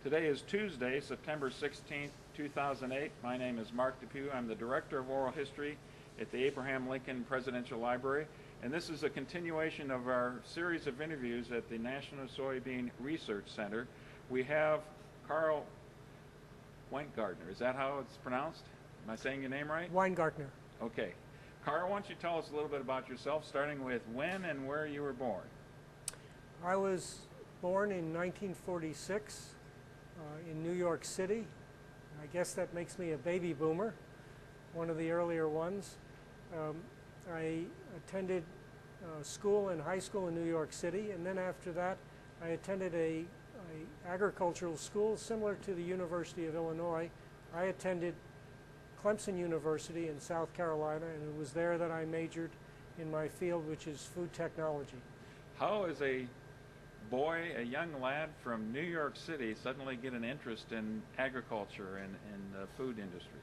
Today is Tuesday, September 16th, 2008. My name is Mark Depew. I'm the Director of Oral History at the Abraham Lincoln Presidential Library, and this is a continuation of our series of interviews at the National Soybean Research Center. We have Karl Weingartner. Is that how it's pronounced? Am I saying your name right? Weingartner. Okay. Karl, why don't you tell us a little bit about yourself, starting with when and where you were born? I was born in 1946 in New York City. I guess that makes me a baby boomer, one of the earlier ones. I attended school and high school in New York City, and then after that I attended a agricultural school similar to the University of Illinois. I attended Clemson University in South Carolina, and it was there that I majored in my field, which is food technology. How is a boy, a young lad from New York City, suddenly get an interest in agriculture and food industries?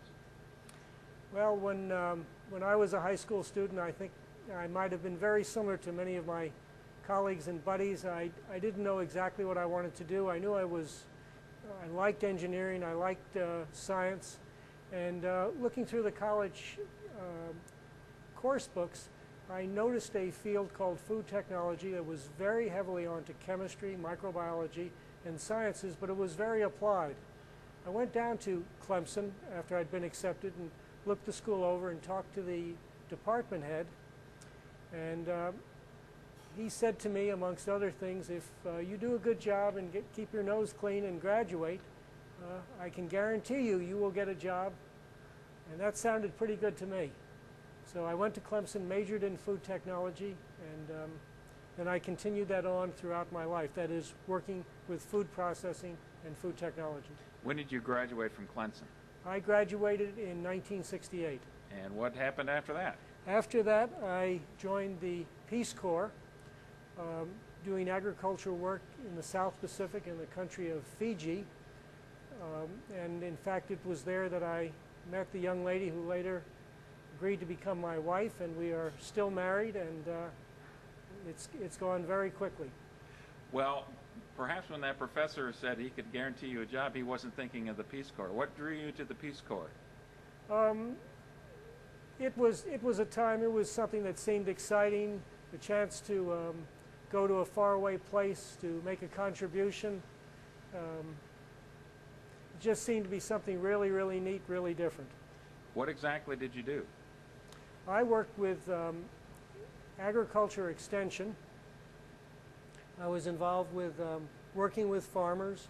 Well, when I was a high school student, I think I might have been very similar to many of my colleagues and buddies. I didn't know exactly what I wanted to do. I knew I liked engineering, I liked science, and looking through the college course books, I noticed a field called food technology that was very heavily onto chemistry, microbiology, and sciences, but it was very applied. I went down to Clemson after I'd been accepted and looked the school over and talked to the department head, and he said to me, amongst other things, if you do a good job and keep your nose clean and graduate, I can guarantee you will get a job. And that sounded pretty good to me. So I went to Clemson, majored in food technology, and then I continued that on throughout my life. That is, working with food processing and food technology. When did you graduate from Clemson? I graduated in 1968. And what happened after that? After that, I joined the Peace Corps, doing agricultural work in the South Pacific in the country of Fiji. And in fact, it was there that I met the young lady who later agreed to become my wife, and we are still married, and it's gone very quickly. Well, perhaps when that professor said he could guarantee you a job, he wasn't thinking of the Peace Corps. What drew you to the Peace Corps? It was a time, it was something that seemed exciting, the chance to go to a faraway place to make a contribution. It just seemed to be something really, really neat, really different. What exactly did you do? I worked with agriculture extension. I was involved with working with farmers,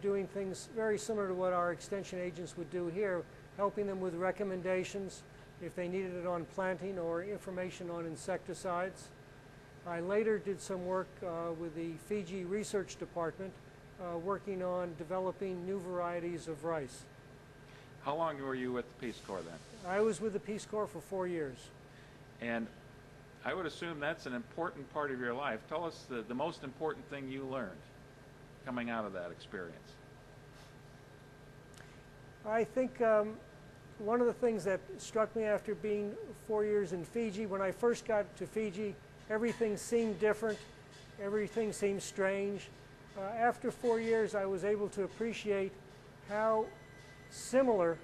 doing things very similar to what our extension agents would do here, helping them with recommendations if they needed it on planting or information on insecticides. I later did some work with the Fiji Research Department, working on developing new varieties of rice. How long were you with the Peace Corps then? I was with the Peace Corps for 4 years. And I would assume that's an important part of your life. Tell us the most important thing you learned coming out of that experience. I think one of the things that struck me after being 4 years in Fiji, when I first got to Fiji, everything seemed different, everything seemed strange. After 4 years, I was able to appreciate how similar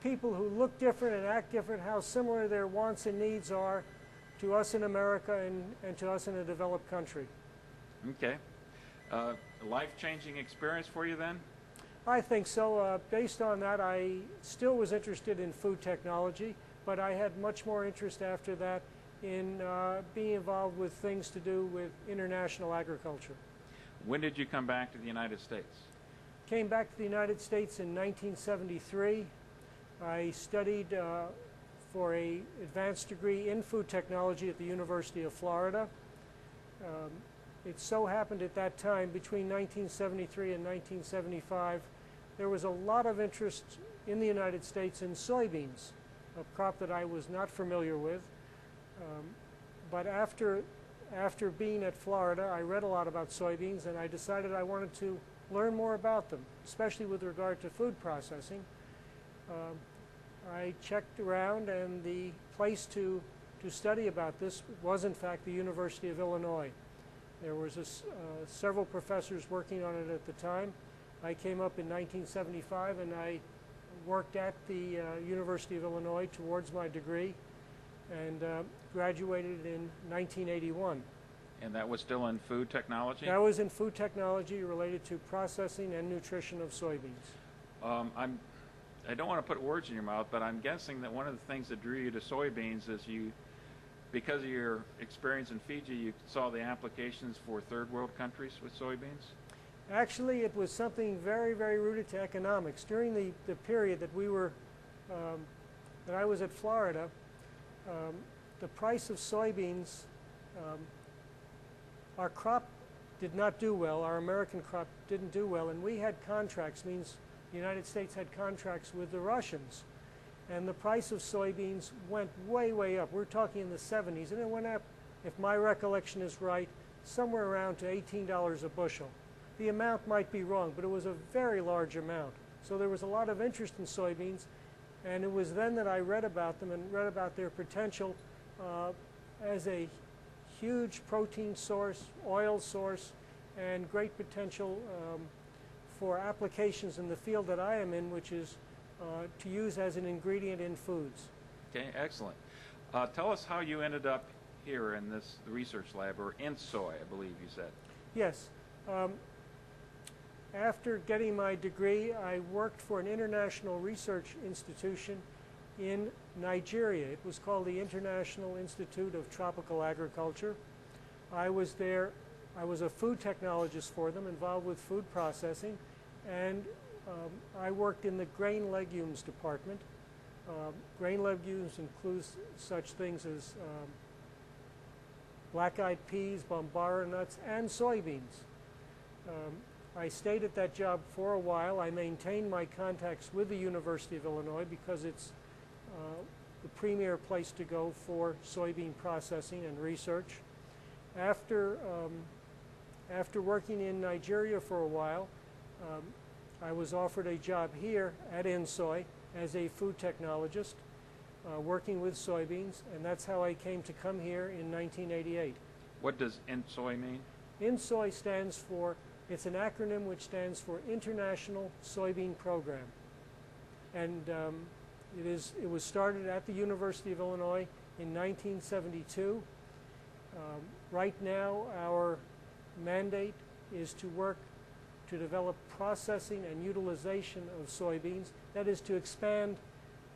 people who look different and act different, how similar their wants and needs are to us in America and to us in a developed country. Okay. Life-changing experience for you then? I think so. Based on that, I still was interested in food technology, but I had much more interest after that in being involved with things to do with international agriculture. When did you come back to the United States? Came back to the United States in 1973. I studied for an advanced degree in food technology at the University of Florida. It so happened at that time, between 1973 and 1975, there was a lot of interest in the United States in soybeans, a crop that I was not familiar with. But after being at Florida, I read a lot about soybeans, and I decided I wanted to learn more about them, especially with regard to food processing. I checked around, and the place to study about this was, in fact, the University of Illinois. There was several professors working on it at the time. I came up in 1975 and I worked at the University of Illinois towards my degree and graduated in 1981. And that was still in food technology? That was in food technology related to processing and nutrition of soybeans. I don't want to put words in your mouth, but I'm guessing that one of the things that drew you to soybeans is because of your experience in Fiji, you saw the applications for third world countries with soybeans? Actually, it was something very, very rooted to economics. During the period that that I was at Florida, the price of soybeans, our crop did not do well. Our American crop didn't do well, and we had contracts, means the United States had contracts with the Russians. And the price of soybeans went way, way up. We're talking in the 70s, and it went up, if my recollection is right, somewhere around to $18 a bushel. The amount might be wrong, but it was a very large amount. So there was a lot of interest in soybeans, and it was then that I read about them and read about their potential as a huge protein source, oil source, and great potential for applications in the field that I am in, which is to use as an ingredient in foods. Okay, excellent. Tell us how you ended up here in this research lab, or in soy, I believe you said. Yes. After getting my degree, I worked for an international research institution in Nigeria. It was called the International Institute of Tropical Agriculture. I was there. I was a food technologist for them, involved with food processing, and I worked in the grain legumes department. Grain legumes includes such things as black-eyed peas, bambara nuts, and soybeans. I stayed at that job for a while. I maintained my contacts with the University of Illinois because it's the premier place to go for soybean processing and research. After working in Nigeria for a while, I was offered a job here at INSOY as a food technologist, working with soybeans, and that's how I came to come here in 1988. What does INSOY mean? INSOY stands for, it's an acronym which stands for International Soybean Program. And it was started at the University of Illinois in 1972. Right now, our mandate is to work to develop processing and utilization of soybeans. That is to expand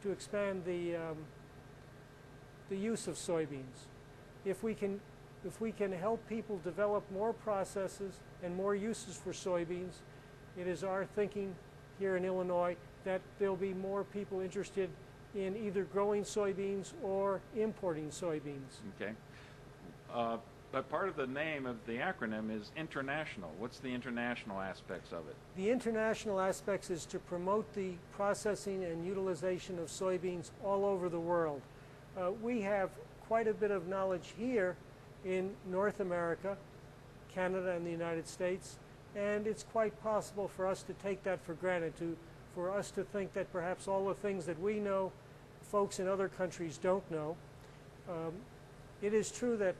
the use of soybeans. If we can help people develop more processes and more uses for soybeans, it is our thinking here in Illinois that there'll be more people interested in either growing soybeans or importing soybeans. Okay. But part of the name of the acronym is international. What's the international aspects of it? The international aspects is to promote the processing and utilization of soybeans all over the world. We have quite a bit of knowledge here in North America, Canada, and the United States, and it's quite possible for us to take that for granted, for us to think that perhaps all the things that we know, folks in other countries don't know. It is true that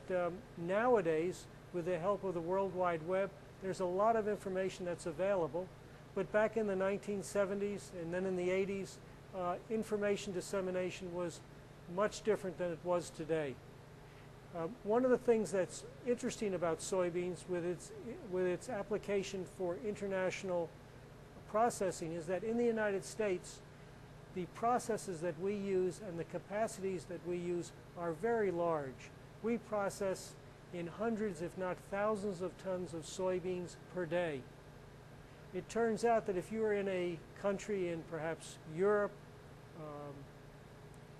nowadays, with the help of the World Wide Web, there's a lot of information that's available, but back in the 1970s and then in the 80s, information dissemination was much different than it was today. One of the things that's interesting about soybeans with its application for international processing is that in the United States, the processes that we use and the capacities that we use are very large. We process in hundreds, if not thousands of tons of soybeans per day. It turns out that if you are in a country in perhaps Europe,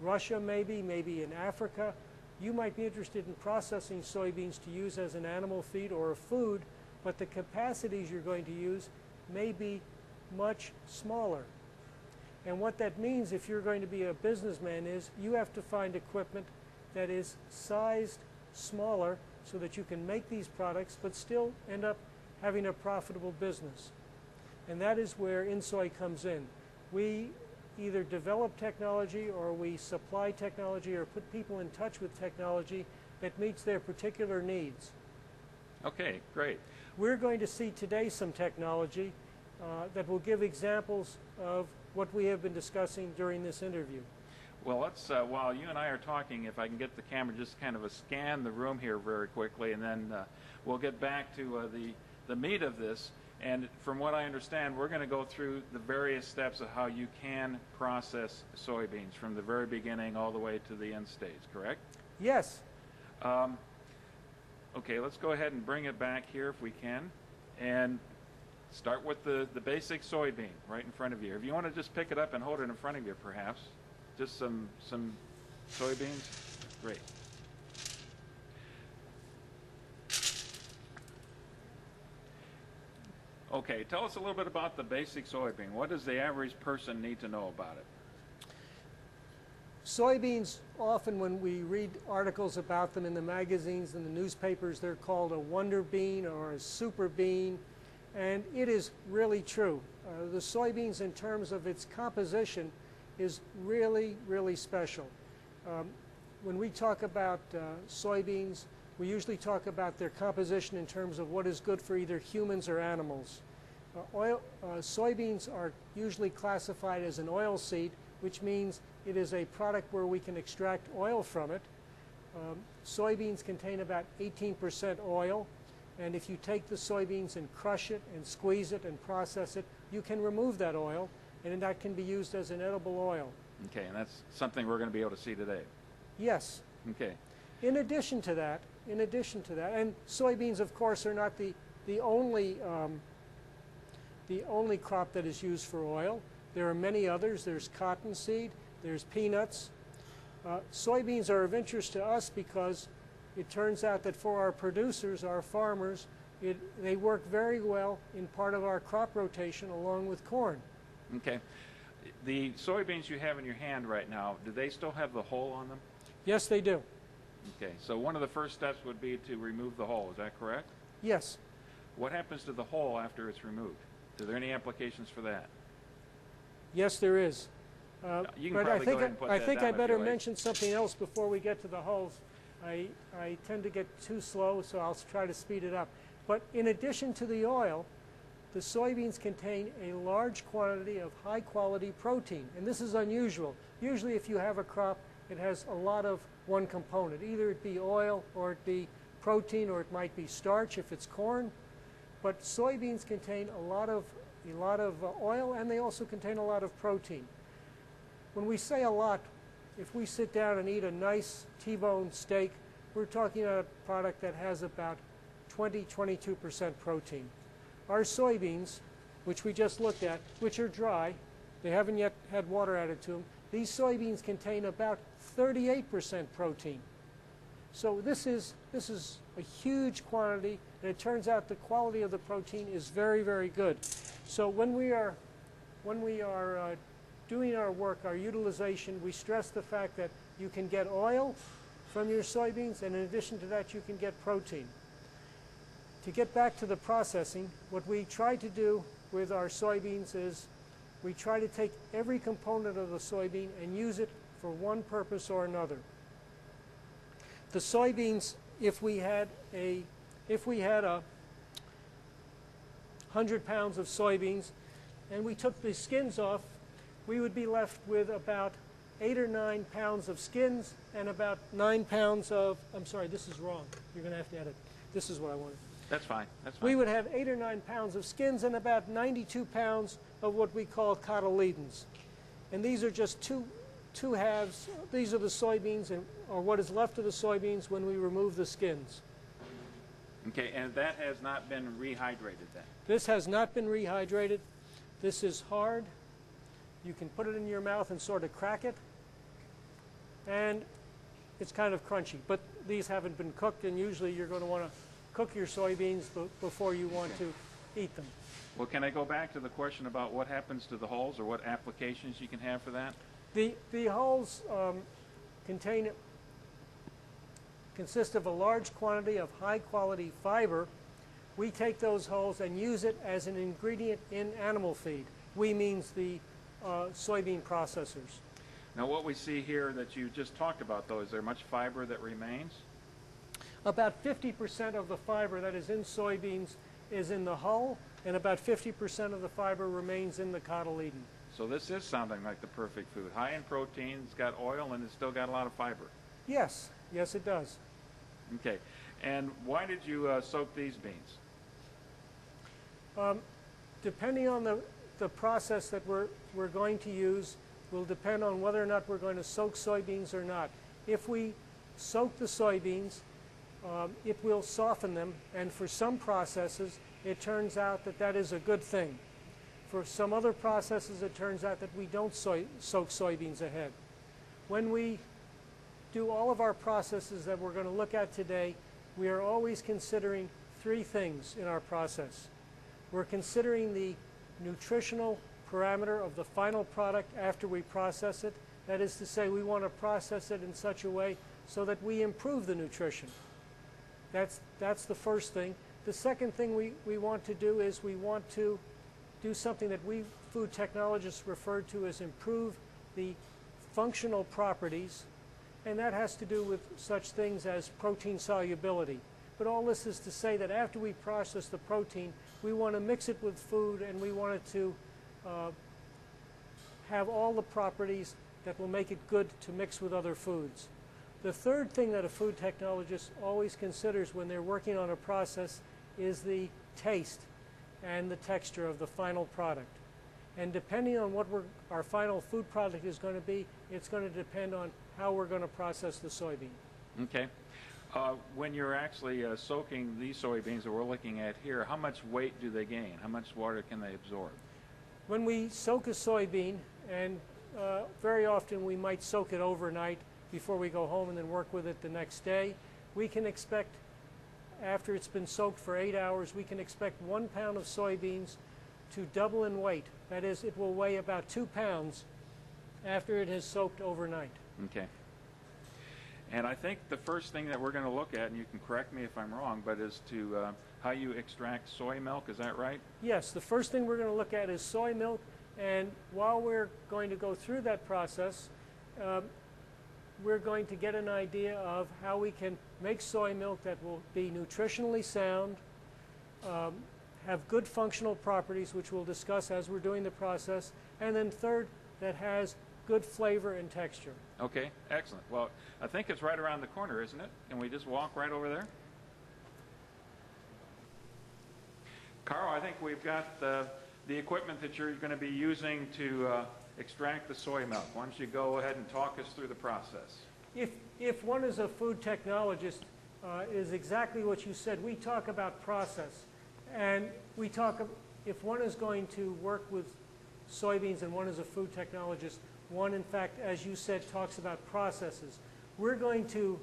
Russia maybe in Africa, you might be interested in processing soybeans to use as an animal feed or a food, but the capacities you're going to use may be much smaller. And what that means, if you're going to be a businessman, is you have to find equipment that is sized smaller so that you can make these products but still end up having a profitable business. And that is where INSOY comes in. We either develop technology or we supply technology or put people in touch with technology that meets their particular needs. Okay, great. We're going to see today some technology that will give examples of what we have been discussing during this interview. Well, let's, while you and I are talking, if I can get the camera just kind of scan the room here very quickly, and then we'll get back to the meat of this. And from what I understand, we're going to go through the various steps of how you can process soybeans from the very beginning all the way to the end stage, correct? Yes. Okay, let's go ahead and bring it back here if we can, and start with the basic soybean right in front of you. If you want to just pick it up and hold it in front of you, perhaps. Just some soybeans. Great. Okay, tell us a little bit about the basic soybean. What does the average person need to know about it? Soybeans, often when we read articles about them in the magazines and the newspapers, they're called a wonder bean or a super bean, and it is really true. The soybeans, in terms of its composition, is really, really special. When we talk about soybeans, we usually talk about their composition in terms of what is good for either humans or animals. Soybeans are usually classified as an oil seed, which means it is a product where we can extract oil from it. Soybeans contain about 18% oil, and if you take the soybeans and crush it and squeeze it and process it, you can remove that oil, and that can be used as an edible oil. Okay, and that's something we're going to be able to see today. Yes. Okay. In addition to that, and soybeans, of course, are not the only crop that is used for oil. There are many others. There's cottonseed, there's peanuts. Soybeans are of interest to us because it turns out that for our producers, our farmers, they work very well in part of our crop rotation along with corn. Okay. The soybeans you have in your hand right now, do they still have the hull on them? Yes, they do. Okay, so one of the first steps would be to remove the hull, is that correct? Yes. What happens to the hull after it's removed? Are there any applications for that? Yes, there is. You can but probably go ahead and put I that think down I if better you like. mention something else before we get to the hulls. I tend to get too slow, so I'll try to speed it up. But in addition to the oil, the soybeans contain a large quantity of high-quality protein, and this is unusual. Usually if you have a crop, it has a lot of one component. Either it be oil, or it be protein, or it might be starch if it's corn. But soybeans contain a lot of oil, and they also contain a lot of protein. When we say a lot, if we sit down and eat a nice T-bone steak, we're talking about a product that has about 20–22% protein. Our soybeans, which we just looked at, which are dry, they haven't yet had water added to them, these soybeans contain about 38% protein. So this is a huge quantity, and it turns out the quality of the protein is very, very good. So when we are doing our work, our utilization, we stress the fact that you can get oil from your soybeans, and in addition to that, you can get protein. To get back to the processing, what we try to do with our soybeans is we try to take every component of the soybean and use it for one purpose or another. The soybeans, if we had 100 pounds of soybeans and we took the skins off, we would be left with about 8 or 9 pounds of skins and about 9 pounds of, I'm sorry, this is wrong. You're going to have to edit. This is what I wanted. That's fine. That's fine. We would have 8 or 9 pounds of skins and about 92 pounds of what we call cotyledons. And these are just two halves. These are the soybeans, or what is left of the soybeans when we remove the skins. Okay, and that has not been rehydrated then? This has not been rehydrated. This is hard. You can put it in your mouth and sort of crack it. And it's kind of crunchy. But these haven't been cooked, and usually you're going to want to cook your soybeans before you want to eat them. Well, can I go back to the question about what happens to the hulls, or what applications you can have for that? The hulls consist of a large quantity of high-quality fiber. We take those hulls and use it as an ingredient in animal feed. We means the soybean processors. Now, what we see here that you just talked about, though, is there much fiber that remains? About 50% of the fiber that is in soybeans is in the hull, and about 50% of the fiber remains in the cotyledon. So this is sounding like the perfect food. High in protein, it's got oil, and it's still got a lot of fiber. Yes, yes it does. Okay. And why did you soak these beans? Depending on the process that we're going to use will depend on whether or not we're going to soak soybeans or not. If we soak the soybeans, it will soften them, and for some processes it turns out that that is a good thing. For some other processes it turns out that we don't soak soybeans ahead. When we do all of our processes that we're going to look at today, we are always considering three things in our process. We're considering the nutritional parameter of the final product after we process it. That is to say, we want to process it in such a way so that we improve the nutrition. That's the first thing. The second thing we want to do is we want to do something that we food technologists refer to as improve the functional properties, and that has to do with such things as protein solubility. But all this is to say that after we process the protein, we want to mix it with food, and we want it to have all the properties that will make it good to mix with other foods. The third thing that a food technologist always considers when they're working on a process is the taste and the texture of the final product. And depending on what our final food product is going to be, it's going to depend on how we're going to process the soybean. Okay. When you're actually soaking these soybeans that we're looking at here, how much weight do they gain? How much water can they absorb? When we soak a soybean, and very often we might soak it overnight before we go home and then work with it the next day, we can expect, after it's been soaked for 8 hours, we can expect 1 pound of soybeans to double in weight. That is, it will weigh about 2 pounds after it has soaked overnight. Okay. And I think the first thing that we're going to look at, and you can correct me if I'm wrong, but is to how you extract soy milk. Is that right? Yes, the first thing we're going to look at is soy milk, and while we're going to go through that process, we're going to get an idea of how we can make soy milk that will be nutritionally sound, have good functional properties, which we'll discuss as we're doing the process, and then third, that has good flavor and texture. Okay, excellent. Well, I think it's right around the corner, isn't it? Can we just walk right over there? Carl, I think we've got the equipment that you're going to be using to extract the soy milk. Why don't you go ahead and talk us through the process? If one is a food technologist, is exactly what you said. We talk about process, and we talk, if one is going to work with soybeans and one is a food technologist, one, in fact, as you said, talks about processes. We're going to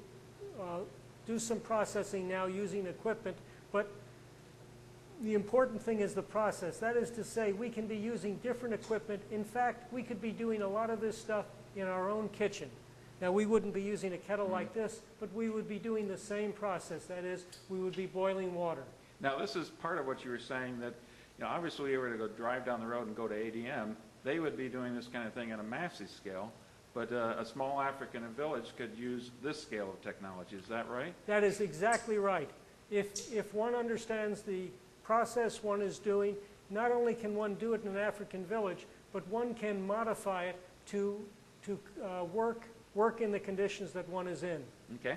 do some processing now using equipment, but the important thing is the process. That is to say, we can be using different equipment. In fact, we could be doing a lot of this stuff in our own kitchen. Now, we wouldn't be using a kettle like this, but we would be doing the same process. That is, we would be boiling water. Now, this is part of what you were saying, that obviously if you were to go drive down the road and go to ADM, they would be doing this kind of thing on a massive scale, but a small African village could use this scale of technology. Is that right? That is exactly right. If one understands the process one is doing, not only can one do it in an African village, but one can modify it to work in the conditions that one is in. Okay.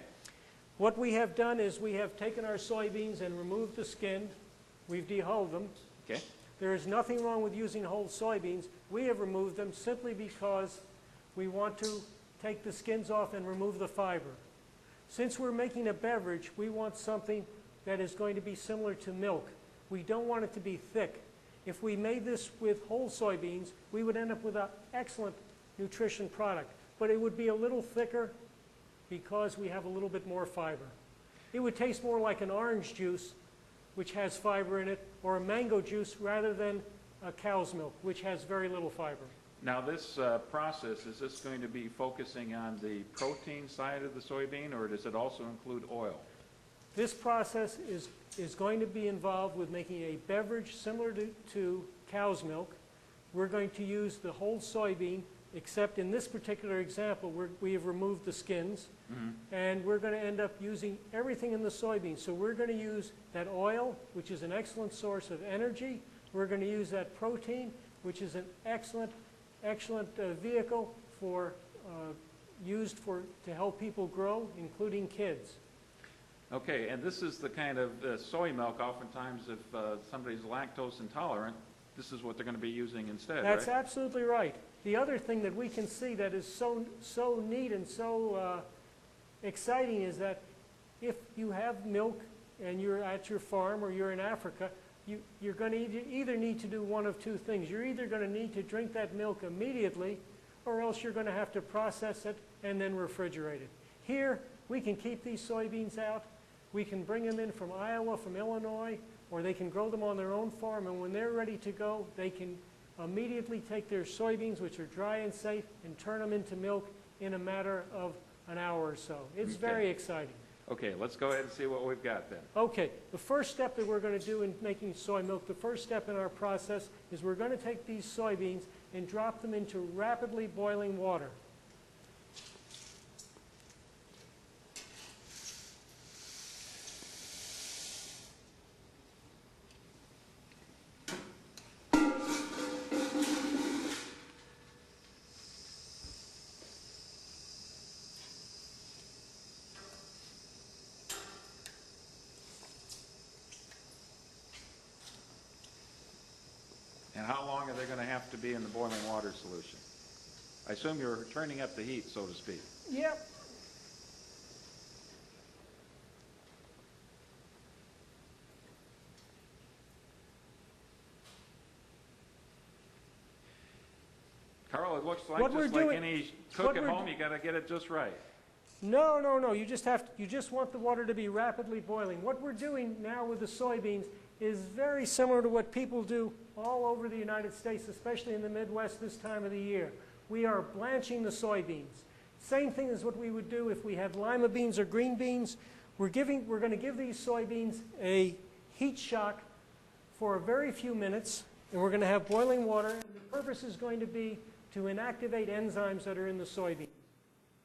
What we have done is we have taken our soybeans and removed the skin. We've dehulled them. Okay. There is nothing wrong with using whole soybeans. We have removed them simply because we want to take the skins off and remove the fiber. Since we're making a beverage, we want something that is going to be similar to milk. We don't want it to be thick. If we made this with whole soybeans, we would end up with an excellent nutrition product, but it would be a little thicker because we have a little bit more fiber. It would taste more like an orange juice, which has fiber in it, or a mango juice rather than a cow's milk, which has very little fiber. Now, this process, is this going to be focusing on the protein side of the soybean, or does it also include oil? This process is going to be involved with making a beverage similar to cow's milk. We're going to use the whole soybean. except in this particular example, we have removed the skins, and we're going to end up using everything in the soybean. So we're going to use that oil, which is an excellent source of energy. We're going to use that protein, which is an excellent vehicle for used to help people grow, including kids. Okay, and this is the kind of soy milk, oftentimes if somebody's lactose intolerant, this is what they're going to be using instead, That's right? absolutely right. The other thing that we can see that is so neat and so exciting is that if you have milk and you're at your farm or you're in Africa, you're going to either need to do one of two things. You're either going to need to drink that milk immediately, or else you're going to have to process it and then refrigerate it. Here, we can keep these soybeans out. We can bring them in from Iowa, from Illinois, or they can grow them on their own farm, and when they're ready to go, they can immediately take their soybeans, which are dry and safe, and turn them into milk in a matter of an hour or so. It's very exciting. Okay, let's go ahead and see what we've got then. Okay, the first step that we're going to do in making soy milk, the first step in our process is we're going to take these soybeans and drop them into rapidly boiling water. And how long are they going to have to be in the boiling water solution? I assume you're turning up the heat, so to speak. Yep. Carl, it looks like What just we're like doing- any cook at home, you got to get it just right. No, no, no. You just want the water to be rapidly boiling. What we're doing now with the soybeans is very similar to what people do all over the United States, especially in the Midwest this time of the year. We are blanching the soybeans. Same thing as what we would do if we had lima beans or green beans. We're going to give these soybeans a heat shock for a very few minutes, and we're going to have boiling water. And the purpose is going to be to inactivate enzymes that are in the soybean.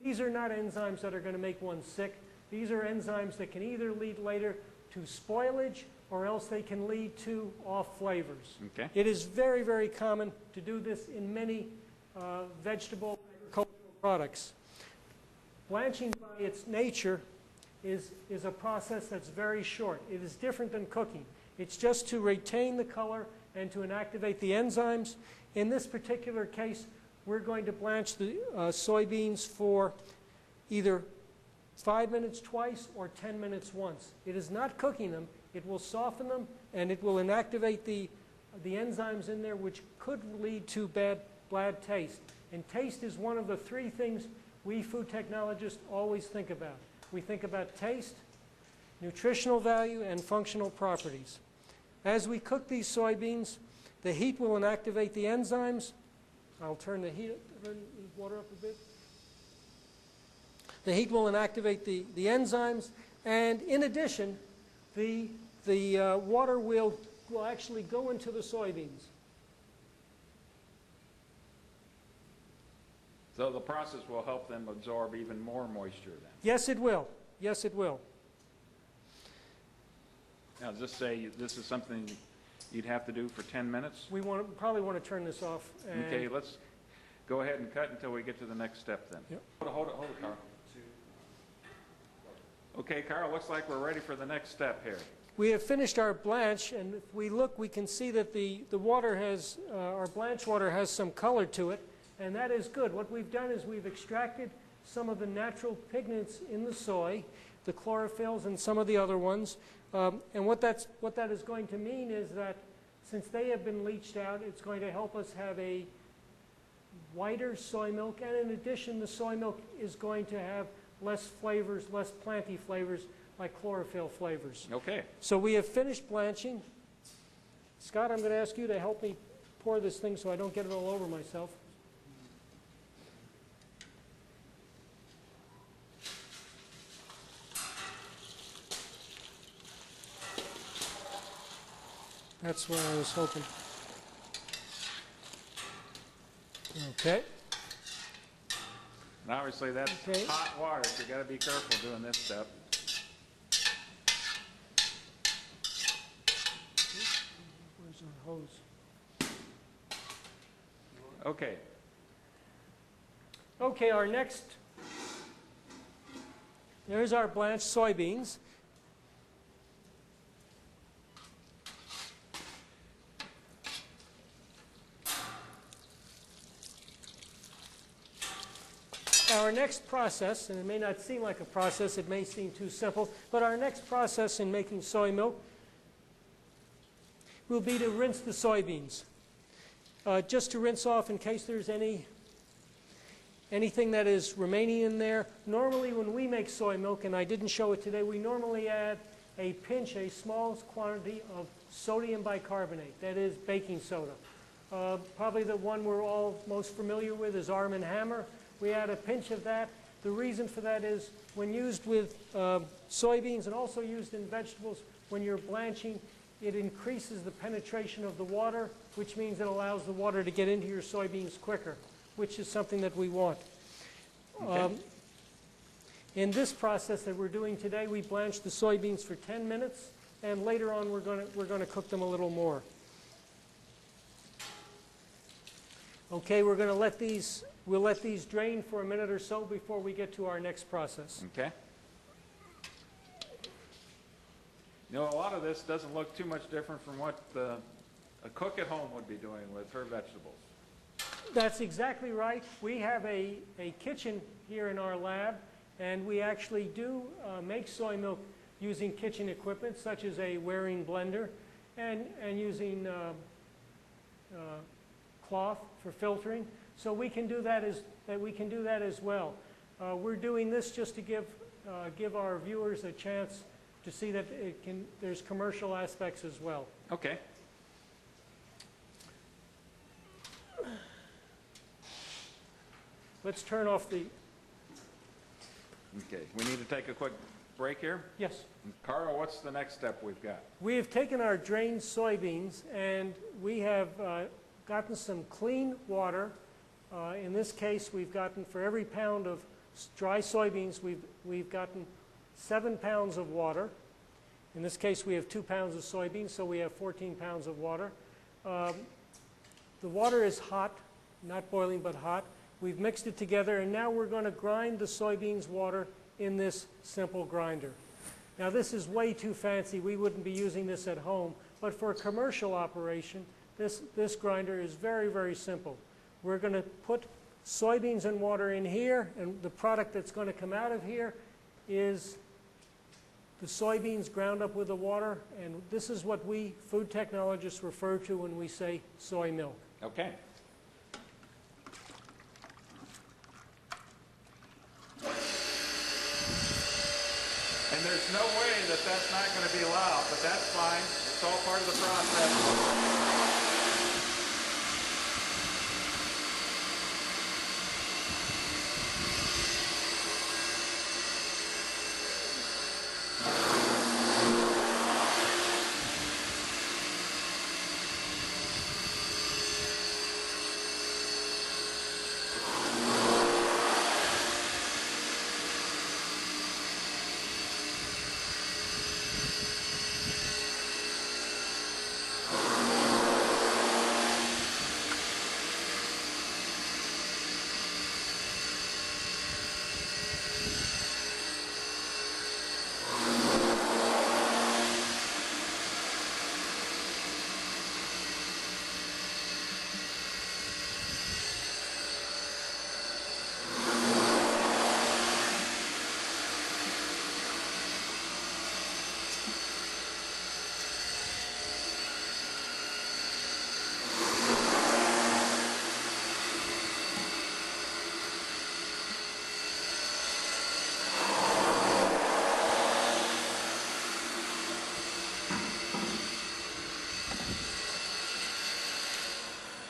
These are not enzymes that are going to make one sick. These are enzymes that can either lead later to spoilage, or else they can lead to off flavors. Okay. It is very, very common to do this in many vegetable agricultural products. Blanching by its nature is a process that's very short. It is different than cooking. It's just to retain the color and to inactivate the enzymes. In this particular case, we're going to blanch the soybeans for either 5 minutes twice or 10 minutes once. It is not cooking them. It will soften them, and it will inactivate the enzymes in there, which could lead to bad taste. And taste is one of the three things we food technologists always think about. We think about taste, nutritional value, and functional properties. As we cook these soybeans, the heat will inactivate the enzymes. I'll turn the water up a bit. The heat will inactivate the enzymes, and in addition, the water will actually go into the soybeans. So the process will help them absorb even more moisture then. Yes, it will. Yes, it will. Now, just say this is something you'd have to do for 10 minutes. We probably want to turn this off. And Okay, let's go ahead and cut until we get to the next step then. Yep. Hold it, Carl. Okay, Carl, looks like we're ready for the next step here. We have finished our blanch, and if we look, we can see that the water has, our blanch water has some color to it, and that is good. What we've done is we've extracted some of the natural pigments in the soy, the chlorophylls and some of the other ones, and what that is going to mean is that since they have been leached out, it's going to help us have a whiter soy milk, and in addition, the soy milk is going to have less flavors, less planty flavors, like chlorophyll flavors. Okay. So we have finished blanching. Scott, I'm going to ask you to help me pour this thing so I don't get it all over myself. That's what I was hoping. Okay. And obviously that's Okay. hot water, so you got to be careful doing this step. Where's our hose? Okay. Okay, our next, there's our blanched soybeans. Our next process, and it may not seem like a process, it may seem too simple, but our next process in making soy milk will be to rinse the soybeans. Just to rinse off in case there's anything that is remaining in there. Normally when we make soy milk, and I didn't show it today, we normally add a pinch, a small quantity of sodium bicarbonate, that is baking soda. Probably the one we're all most familiar with is Arm & Hammer. We add a pinch of that. The reason for that is when used with soybeans and also used in vegetables, when you're blanching, it increases the penetration of the water, which means it allows the water to get into your soybeans quicker, which is something that we want. Okay. In this process that we're doing today, we blanch the soybeans for 10 minutes, and later on we're going to cook them a little more. Okay, we're going to let these, we'll let these drain for a minute or so before we get to our next process. Okay. You know, a lot of this doesn't look too much different from what a cook at home would be doing with her vegetables. That's exactly right. We have a kitchen here in our lab, and we actually do make soy milk using kitchen equipment such as a wearing blender and using cloth for filtering. So we can do that as well. We're doing this just to give our viewers a chance to see that there's commercial aspects as well. Okay. Let's turn off the... Okay, we need to take a quick break here. Yes. Karl, what's the next step we've got? We have taken our drained soybeans and we have gotten some clean water. In this case, we've gotten, for every pound of dry soybeans, we've gotten 7 pounds of water. In this case, we have 2 pounds of soybeans, so we have 14 pounds of water. The water is hot, not boiling, but hot. We've mixed it together, and now we're going to grind the soybeans water in this simple grinder. Now, this is way too fancy. We wouldn't be using this at home, but for a commercial operation, this grinder is very, very simple. We're going to put soybeans and water in here, and the product that's going to come out of here is the soybeans ground up with the water, and this is what we food technologists refer to when we say soy milk. Okay. And there's no way that that's not going to be loud, but that's fine. It's all part of the process.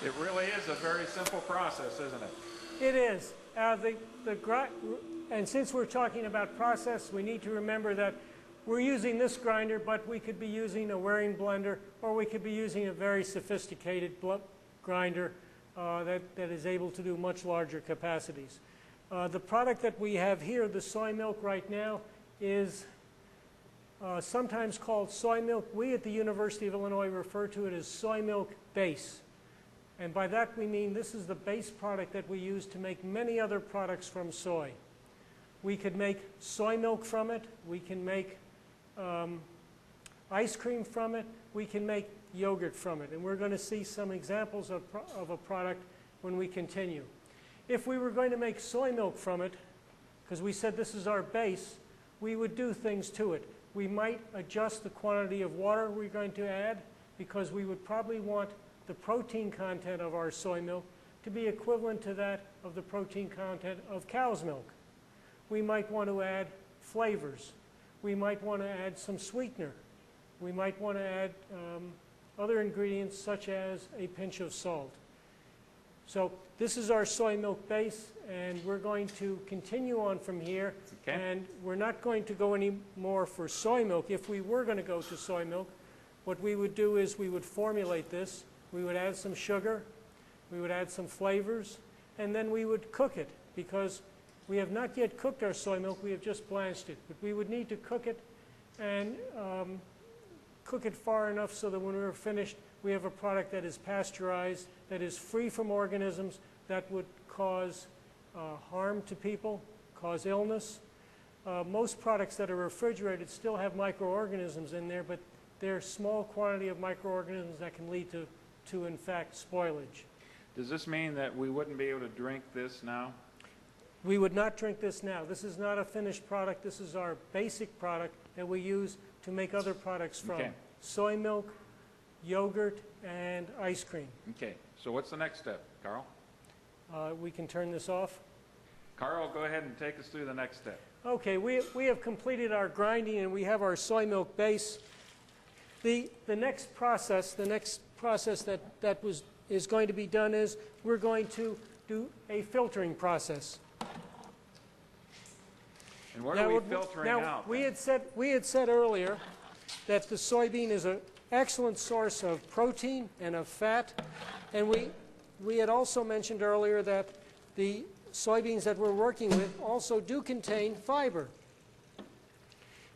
It really is a very simple process, isn't it? It is. And since we're talking about process, we need to remember that we're using this grinder, but we could be using a wearing blender, or we could be using a very sophisticated grinder that is able to do much larger capacities. The product that we have here, the soy milk right now, is sometimes called soy milk. We at the University of Illinois refer to it as soy milk base. And by that we mean this is the base product that we use to make many other products from soy. We could make soy milk from it. We can make ice cream from it. We can make yogurt from it. And we're going to see some examples of a product when we continue. If we were going to make soy milk from it, because we said this is our base, we would do things to it. We might adjust the quantity of water we're going to add, because we would probably want the protein content of our soy milk to be equivalent to that of the protein content of cow's milk. We might want to add flavors. We might want to add some sweetener. We might want to add other ingredients such as a pinch of salt. So this is our soy milk base, and we're going to continue on from here. Okay. And we're not going to go any more for soy milk. If we were going to go to soy milk, what we would do is we would formulate this. We would add some sugar. We would add some flavors. And then we would cook it, because we have not yet cooked our soy milk. We have just blanched it. But we would need to cook it and cook it far enough so that when we're finished, we have a product that is pasteurized, that is free from organisms that would cause harm to people, cause illness. Most products that are refrigerated still have microorganisms in there, but they're a small quantity of microorganisms that can lead to in fact, spoilage. Does this mean that we wouldn't be able to drink this now? We would not drink this now. This is not a finished product. This is our basic product that we use to make other products from. Okay. Soy milk, yogurt, and ice cream. Okay, so what's the next step, Carl? We can turn this off. Carl, go ahead and take us through the next step. Okay, we have completed our grinding, and we have our soy milk base. The next process that is going to be done is we're going to do a filtering process. And what are we filtering out? We had said earlier that the soybean is an excellent source of protein and of fat, and we had also mentioned earlier that the soybeans that we're working with also do contain fiber.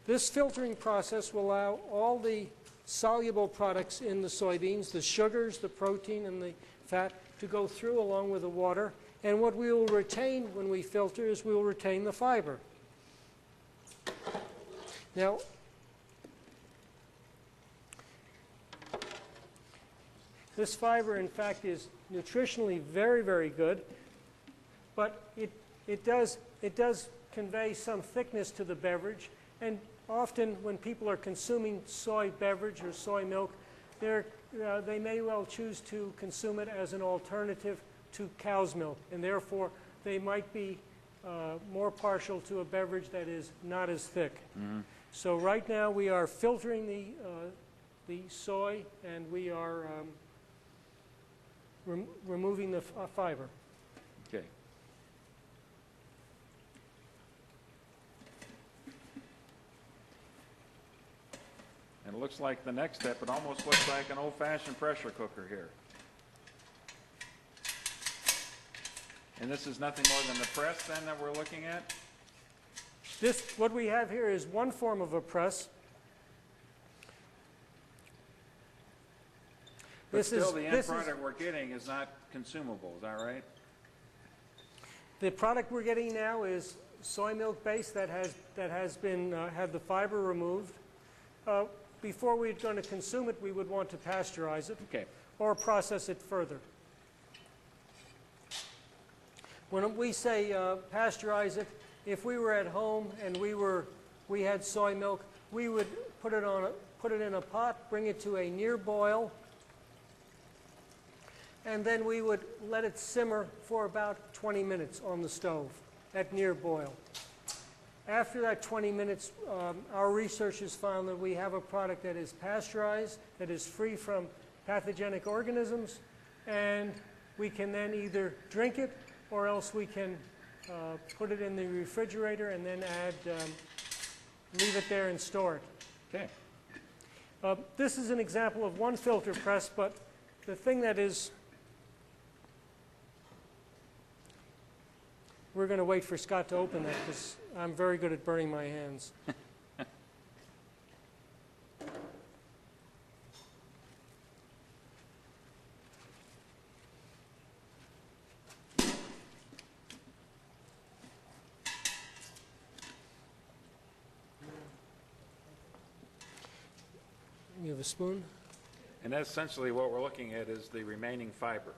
This filtering process will allow all the soluble products in the soybeans, the sugars, the protein, and the fat, to go through along with the water. And what we will retain when we filter is we will retain the fiber. Now, this fiber, in fact, is nutritionally very, very good, but it does convey some thickness to the beverage. And often when people are consuming soy beverage or soy milk, they may well choose to consume it as an alternative to cow's milk, and therefore they might be more partial to a beverage that is not as thick. Mm-hmm. So right now we are filtering the soy, and we are removing the fiber. Okay. And it looks like the next step, it almost looks like an old-fashioned pressure cooker here. And this is nothing more than the press then that we're looking at? What we have here is one form of a press. But still, the end product we're getting is not consumable, is that right? The product we're getting now is soy milk base that has been had the fiber removed. Before we're going to consume it, we would want to pasteurize it, okay, or process it further. When we say pasteurize it, if we were at home and we had soy milk, we would put it in a pot, bring it to a near boil, and then we would let it simmer for about 20 minutes on the stove at near boil. After that 20 minutes, our researchers found that we have a product that is pasteurized, that is free from pathogenic organisms, and we can then either drink it, or else we can put it in the refrigerator and then leave it there and store it. Okay. This is an example of one filter press, but the thing that is we're going to wait for Scott to open that because I'm very good at burning my hands. You have a spoon? And essentially what we're looking at is the remaining fiber.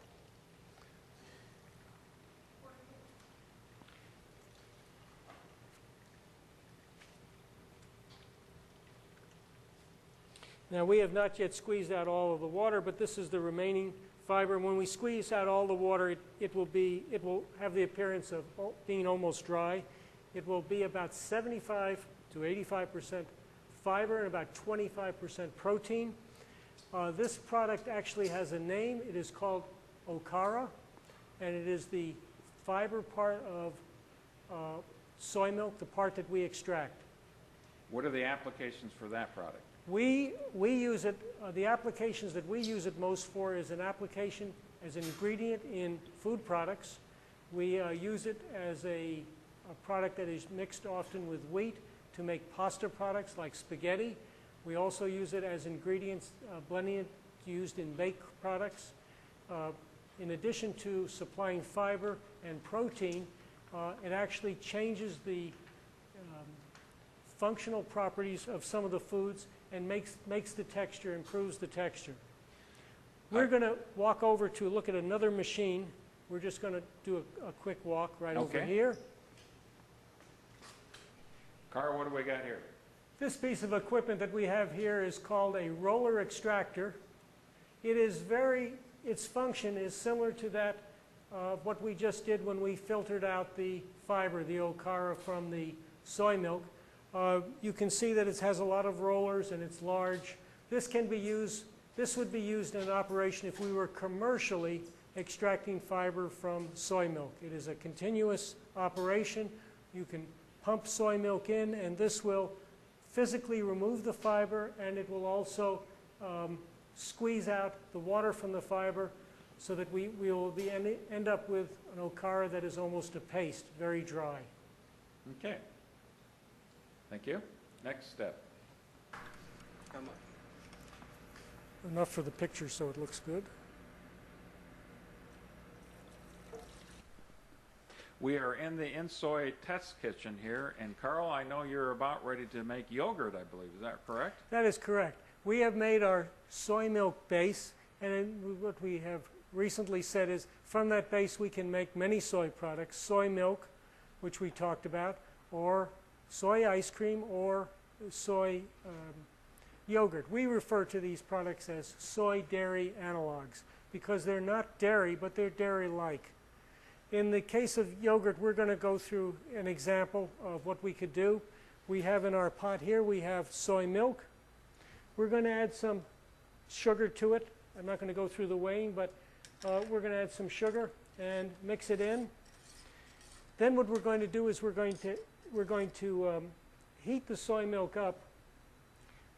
Now we have not yet squeezed out all of the water, but this is the remaining fiber. And when we squeeze out all the water, it will have the appearance of being almost dry. It will be about 75 to 85% fiber and about 25% protein. This product actually has a name. It is called Okara, and it is the fiber part of soy milk, the part that we extract. What are the applications for that product? We use it, the applications that we use it most for is an application as an ingredient in food products. We use it as a product that is mixed often with wheat to make pasta products like spaghetti. We also use it as ingredients, blending it used in baked products. In addition to supplying fiber and protein, it actually changes the functional properties of some of the foods and makes the texture, improves the texture. We're going to walk over to look at another machine. We're just going to do a quick walk right over here. Karl, what do we got here? This piece of equipment that we have here is called a roller extractor. Its function is similar to that of what we just did when we filtered out the fiber, the Okara, from the soy milk. You can see that it has a lot of rollers and it's large. This would be used in an operation if we were commercially extracting fiber from soy milk. It is a continuous operation. You can pump soy milk in, and this will physically remove the fiber, and it will also squeeze out the water from the fiber so that we will end up with an Okara that is almost a paste, very dry. Okay. Thank you. Next step. Enough for the picture so it looks good. We are in the InSoy test kitchen here, and Karl, I know you're about ready to make yogurt, I believe. Is that correct? That is correct. We have made our soy milk base, and what we have recently said is from that base we can make many soy products, soy milk, which we talked about, or soy ice cream, or soy yogurt. We refer to these products as soy dairy analogs because they're not dairy, but they're dairy-like. In the case of yogurt, we're going to go through an example of what we could do. We have in our pot here, we have soy milk. We're going to add some sugar to it. I'm not going to go through the weighing, but we're going to add some sugar and mix it in. Then what we're going to do is we're going to heat the soy milk up.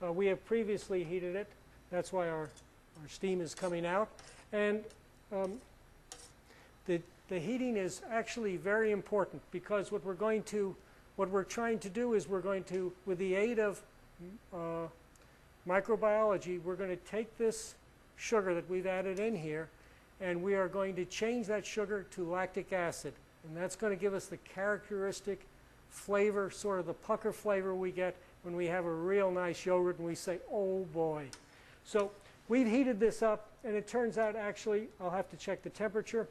We have previously heated it. That's why our steam is coming out. And the heating is actually very important because what we're trying to do is we're going to, with the aid of microbiology, we're going to take this sugar that we've added in here and we are going to change that sugar to lactic acid. And that's going to give us the characteristic flavor, sort of the pucker flavor we get when we have a real nice yogurt and we say, oh boy. So we've heated this up and it turns out actually, I'll have to check the temperature.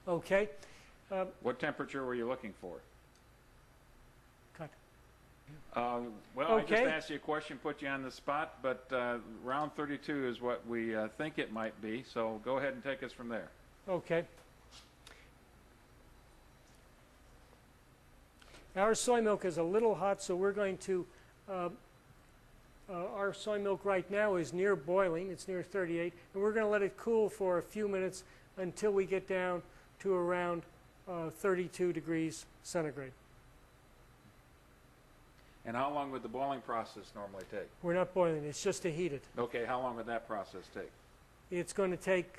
Okay. What temperature were you looking for? Cut. Well, okay. I just asked you a question, put you on the spot, but round 32 is what we think it might be, so go ahead and take us from there. Okay. Our soy milk is a little hot, so we're going to, our soy milk right now is near boiling, it's near 38, and we're going to let it cool for a few minutes until we get down to around 32 degrees centigrade. And how long would the boiling process normally take? We're not boiling, it's just to heat it. Okay, how long would that process take? It's going to take,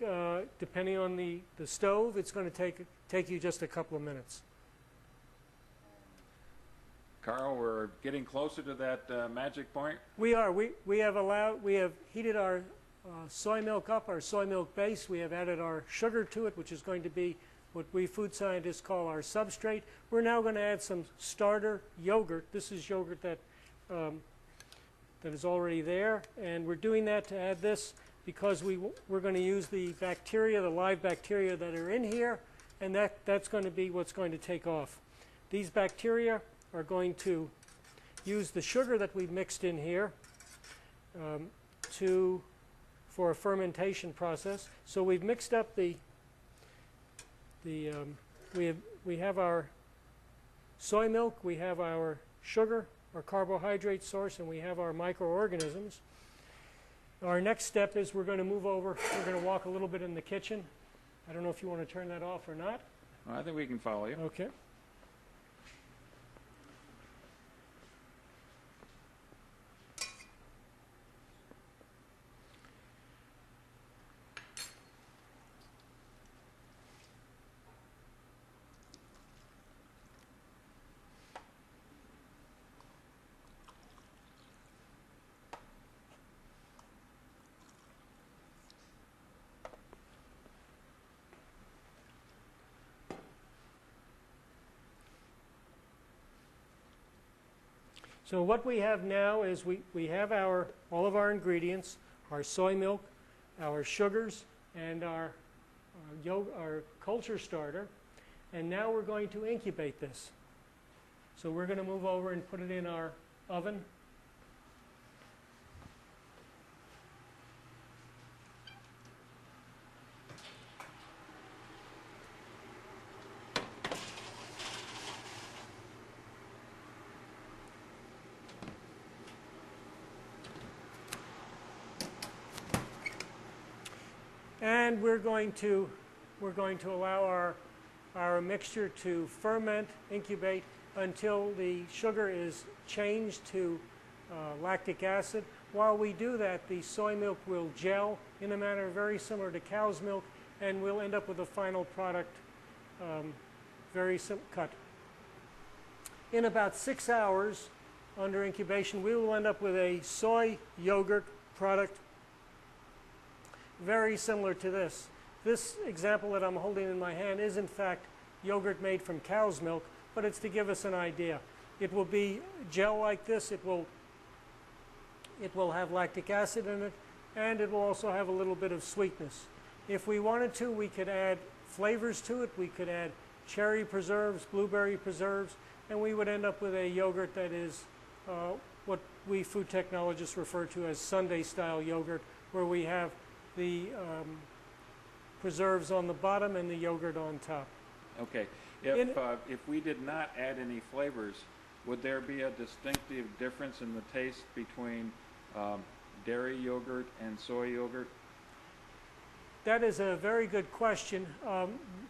depending on the stove, it's going to take you just a couple of minutes. Karl, we're getting closer to that magic point. We are. We have heated our soy milk up, our soy milk base. We have added our sugar to it, which is going to be what we food scientists call our substrate. We're now going to add some starter yogurt. This is yogurt that is already there, and we're doing that to add this because we're going to use the bacteria, the live bacteria that are in here, and that's going to be what's going to take off. These bacteria are going to use the sugar that we've mixed in here for a fermentation process. So we've mixed up we have our soy milk, we have our sugar, our carbohydrate source, and we have our microorganisms. Our next step is we're going to move over, we're going to walk a little bit in the kitchen. I don't know if you want to turn that off or not. Well, I think we can follow you. Okay. So what we have now is we have all of our ingredients, our soy milk, our sugars, and our culture starter. And now we're going to incubate this. So we're going to move over and put it in our oven. And we're going to allow our mixture to ferment, incubate, until the sugar is changed to lactic acid. While we do that, the soy milk will gel in a manner very similar to cow's milk, and we'll end up with a final product cut. In about 6 hours under incubation, we will end up with a soy yogurt product very similar to this. This example that I'm holding in my hand is in fact yogurt made from cow's milk, but it's to give us an idea. It will be gel like this. It will have lactic acid in it, and it will also have a little bit of sweetness. If we wanted to, we could add flavors to it. We could add cherry preserves, blueberry preserves, and we would end up with a yogurt that is what we food technologists refer to as Sunday-style yogurt, where we have the preserves on the bottom and the yogurt on top. Okay. If we did not add any flavors, would there be a distinctive difference in the taste between dairy yogurt and soy yogurt? That is a very good question.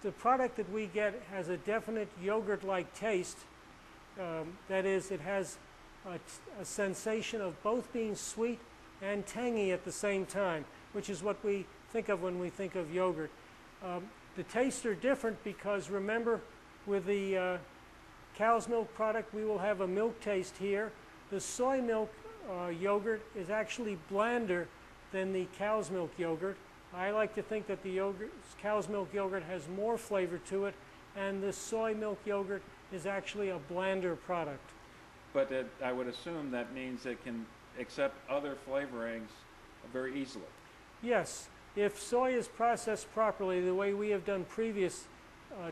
The product that we get has a definite yogurt-like taste. That is, it has a sensation of both being sweet and tangy at the same time, which is what we think of when we think of yogurt. The tastes are different because, remember, with the cow's milk product, we will have a milk taste here. The soy milk yogurt is actually blander than the cow's milk yogurt. I like to think that the cow's milk yogurt has more flavor to it, and the soy milk yogurt is actually a blander product. But I would assume that means it can accept other flavorings very easily. Yes. If soy is processed properly, the way we have done previous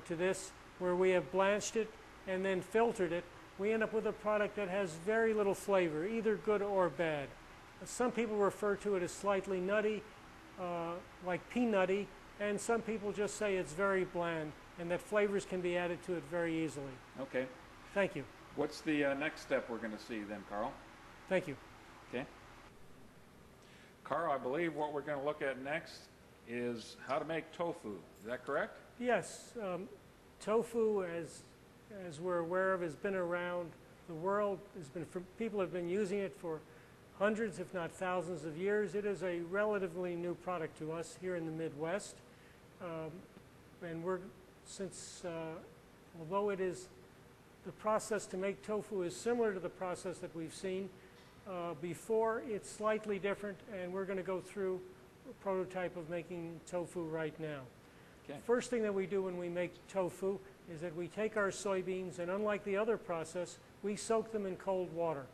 to this, where we have blanched it and then filtered it, we end up with a product that has very little flavor, either good or bad. Some people refer to it as slightly nutty, like peanutty, and some people just say it's very bland and that flavors can be added to it very easily. Okay. Thank you. What's the next step we're going to see then, Karl? Thank you. Okay. Karl, I believe what we're going to look at next is how to make tofu. Is that correct? Yes. Tofu, as we're aware of, has been around the world has been, people have been using it for hundreds, if not thousands of years. It is a relatively new product to us here in the Midwest. And although it is, the process to make tofu is similar to the process that we've seen before, it's slightly different, and we're going to go through a prototype of making tofu right now. Okay. First thing that we do when we make tofu is that we take our soybeans, and unlike the other process, we soak them in cold water.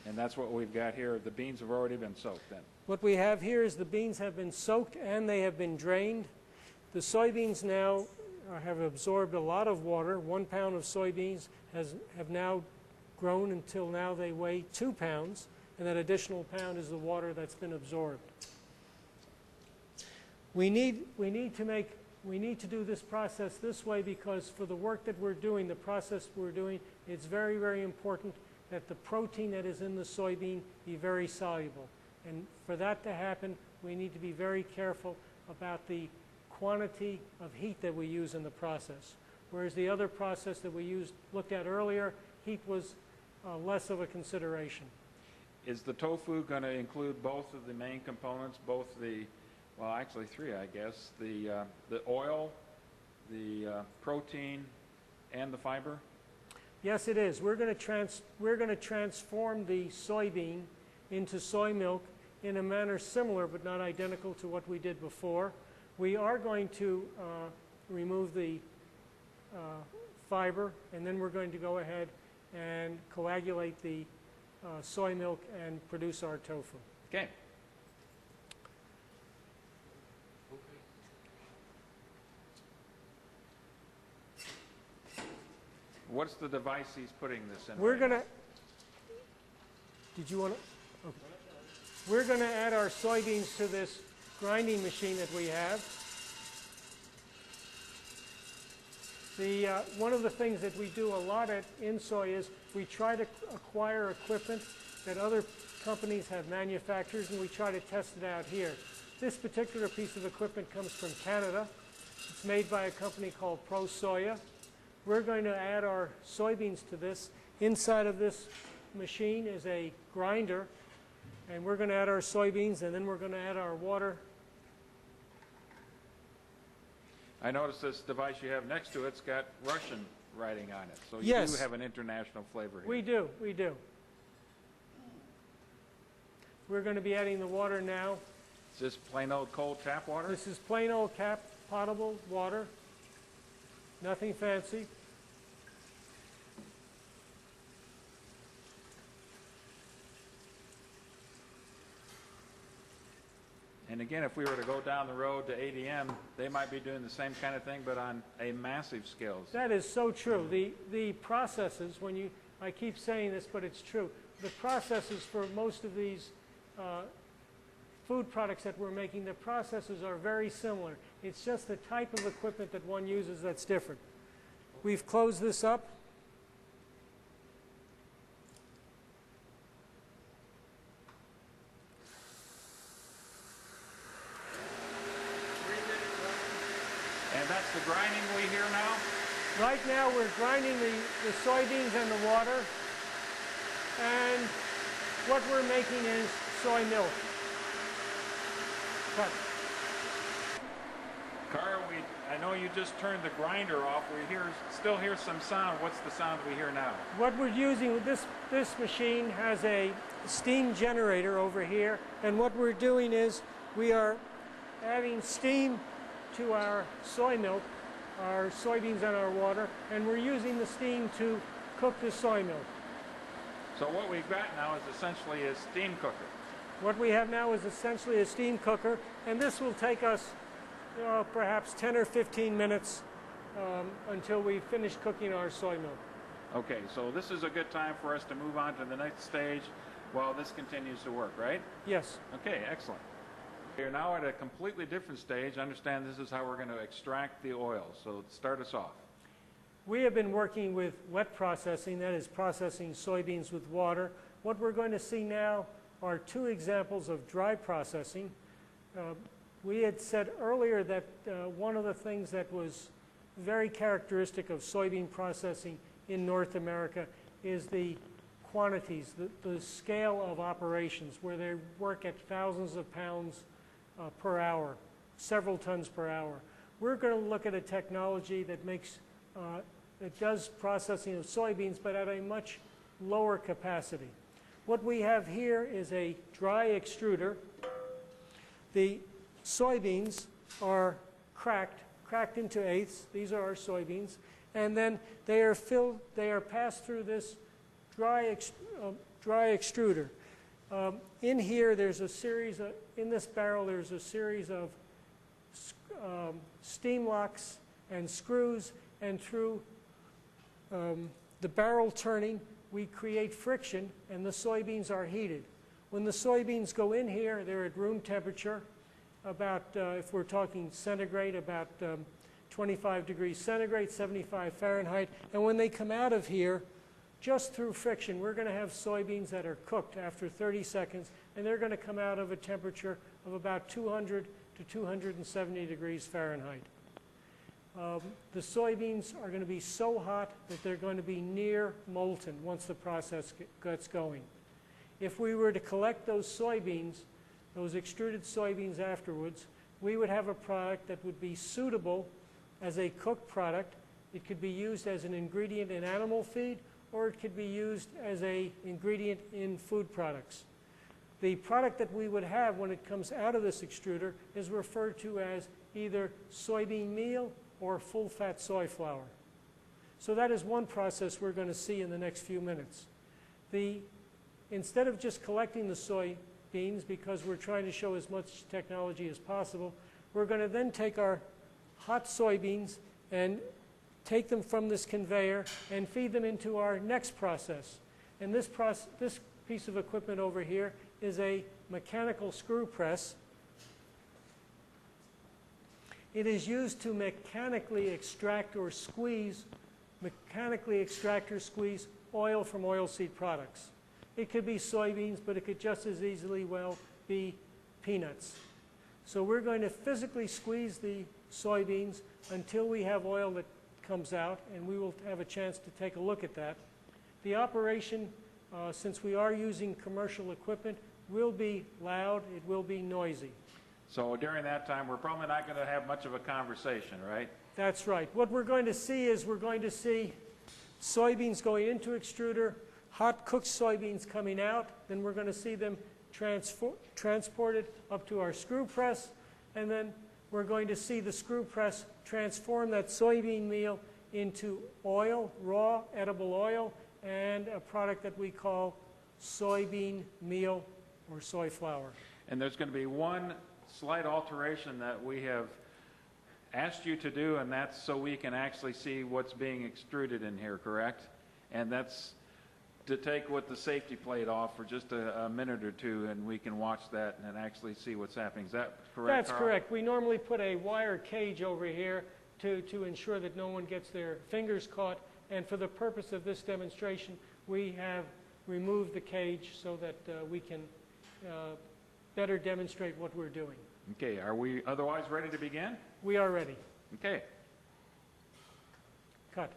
And that's what we've got here. The beans have already been soaked then. What we have here is the beans have been soaked and they have been drained. The soybeans now have absorbed a lot of water. 1 pound of soybeans have now grown until now they weigh 2 pounds, and that additional pound is the water that's been absorbed. We need to do this process this way because for the work that we're doing, the process we're doing, it's very, very important that the protein that is in the soybean be very soluble. And for that to happen, we need to be very careful about the quantity of heat that we use in the process. Whereas the other process that we looked at earlier, heat was less of a consideration. Is the tofu going to include both of the main components, both the, well, actually 3, I guess, the oil, the protein, and the fiber? Yes, it is. We're going to transform the soybean into soy milk in a manner similar but not identical to what we did before. We are going to remove the fiber, and then we're going to go ahead and coagulate the soy milk and produce our tofu. Okay. What's the device he's putting this in? We're going to, did you want to? Okay. We're going to add our soybeans to this grinding machine that we have. One of the things that we do a lot in soy is we try to acquire equipment that other companies have manufactured, and we try to test it out here. This particular piece of equipment comes from Canada. It's made by a company called Pro Soya. We're going to add our soybeans to this. Inside of this machine is a grinder, and we're going to add our soybeans, and then we're going to add our water. I noticed this device you have next to it's got Russian writing on it, so you Yes. do have an international flavor here. We do, we do. We're going to be adding the water now. Is this plain old cold tap water? This is plain old potable water. Nothing fancy. And again, if we were to go down the road to ADM, they might be doing the same kind of thing, but on a massive scale. That is so true. The processes, I keep saying this, but it's true. The processes for most of these food products that we're making, the processes are very similar. It's just the type of equipment that one uses that's different. We've closed this up. And that's the grinding we hear now? Right now we're grinding the soybeans and the water, and what we're making is soy milk. Cut. Karl, I know you just turned the grinder off. We still hear some sound. What's the sound we hear now? What we're using with this machine has a steam generator over here, and what we're doing is we are adding steam to our soy milk, our soybeans and our water, and we're using the steam to cook the soy milk. So what we've got now is essentially a steam cooker. What we have now is essentially a steam cooker, and this will take us perhaps 10 or 15 minutes until we finish cooking our soy milk. Okay, so this is a good time for us to move on to the next stage while this continues to work, right? Yes. Okay, excellent. We're now at a completely different stage. Understand this is how we're going to extract the oil. So start us off. We have been working with wet processing, that is processing soybeans with water. What we're going to see now are 2 examples of dry processing. We had said earlier that one of the things that was very characteristic of soybean processing in North America is the quantities, the scale of operations, where they work at thousands of pounds per hour, several tons per hour. We're going to look at a technology that that does processing of soybeans, but at a much lower capacity. What we have here is a dry extruder. The soybeans are cracked into eighths. These are our soybeans. And then they are passed through this dry extruder. In here, there's a series of, in this barrel, there's a series of steam locks and screws, and through the barrel turning, we create friction, and the soybeans are heated. When the soybeans go in here, they're at room temperature, about, if we're talking centigrade, about 25 degrees centigrade, 75 Fahrenheit. And when they come out of here, just through friction, we're going to have soybeans that are cooked after 30 seconds, and they're going to come out of a temperature of about 200 to 270 degrees Fahrenheit. The soybeans are going to be so hot that they're going to be near molten once the process gets going. If we were to collect those soybeans, those extruded soybeans afterwards, we would have a product that would be suitable as a cooked product. It could be used as an ingredient in animal feed, or it could be used as an ingredient in food products. The product that we would have when it comes out of this extruder is referred to as either soybean meal or full-fat soy flour. So that is one process we're going to see in the next few minutes. Instead of just collecting the soybeans, because we're trying to show as much technology as possible, we're going to then take our hot soybeans and take them from this conveyor and feed them into our next process. And this piece of equipment over here is a mechanical screw press. It is used to mechanically extract or squeeze oil from oilseed products. It could be soybeans, but it could just as easily well be peanuts. So we're going to physically squeeze the soybeans until we have oil that comes out, and we will have a chance to take a look at that. The operation, since we are using commercial equipment, will be loud, it will be noisy. So during that time, we're probably not going to have much of a conversation, right? That's right. What we're going to see is we're going to see soybeans going into extruder, hot cooked soybeans coming out, then we're going to see them transported up to our screw press, and then we're going to see the screw press transform that soybean meal into oil, raw edible oil, and a product that we call soybean meal or soy flour. And there's going to be one slight alteration that we have asked you to do, and that's so we can actually see what's being extruded in here, correct? And that's to take with the safety plate off for just a minute or two, and we can watch that and actually see what's happening. Is that correct, That's Karl? correct. We normally put a wire cage over here to ensure that no one gets their fingers caught, and for the purpose of this demonstration, we have removed the cage so that we can better demonstrate what we're doing. Okay, are we otherwise ready to begin? We are ready. Okay. Cut.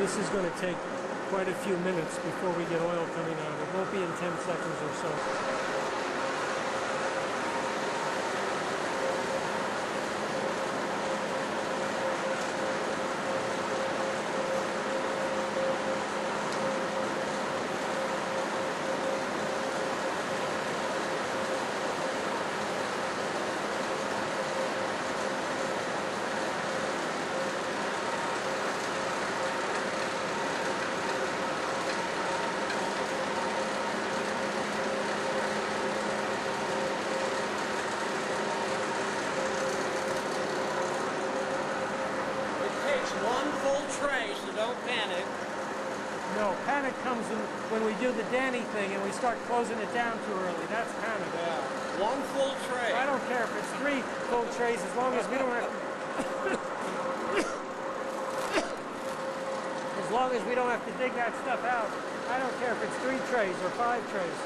this is going to take quite a few minutes before we get oil coming out. It won't be in 10 seconds or so. One full tray, so don't panic. No, panic comes in when we do the Danny thing and we start closing it down too early. That's panic. Yeah. One full tray. I don't care if it's 3 full trays as long as we don't have as long as we don't have to dig that stuff out. I don't care if it's 3 trays or 5 trays.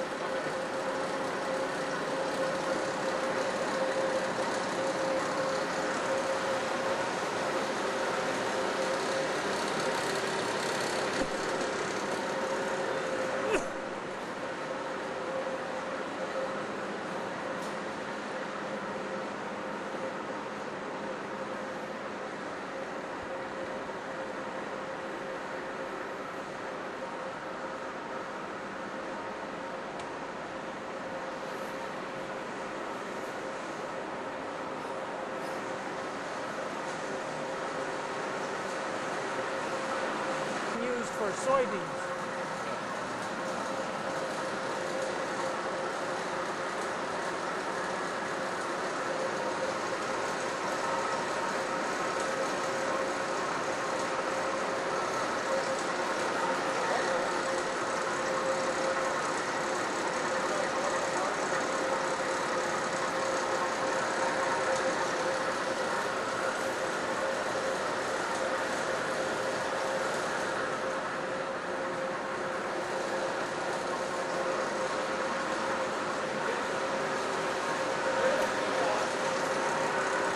For soybeans.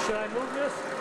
Should I move this?